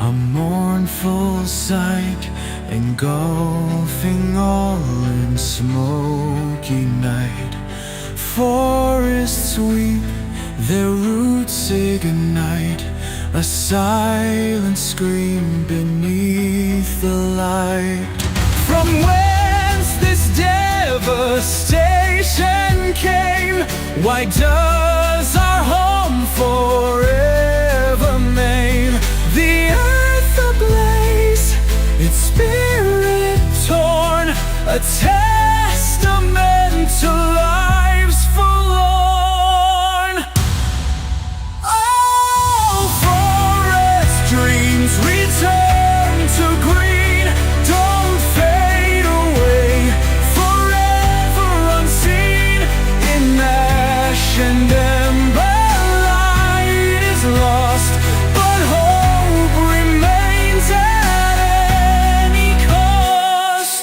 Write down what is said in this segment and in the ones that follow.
a mournful sight, engulfing all in smoky night. Forests weep, their roots ignite, a silent scream beneath the light. From whence this devastation came? Why does our home forever maim? The earth ablaze, its spirit torn, a testament to lives forlorn. All forest dreams return to green, don't fade away, forever unseen. In ash and ember light is lost, but hope remains at any cost.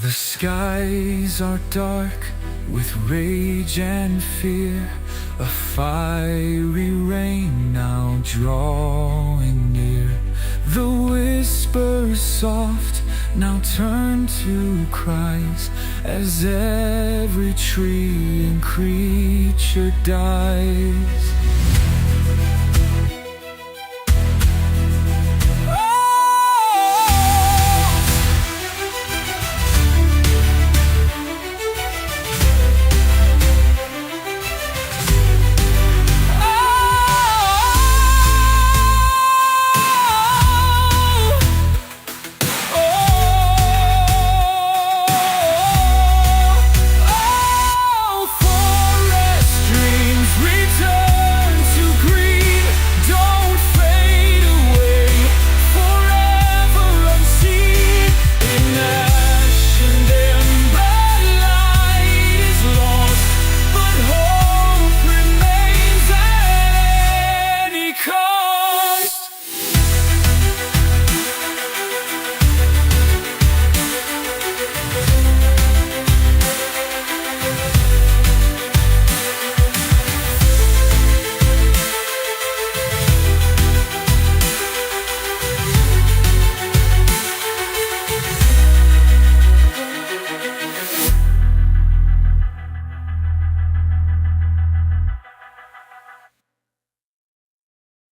The skies are dark with rage and fear, a fiery rain now drawing near. The whispers soft now turn to cries, as every tree and creature dies. Forest dreams return.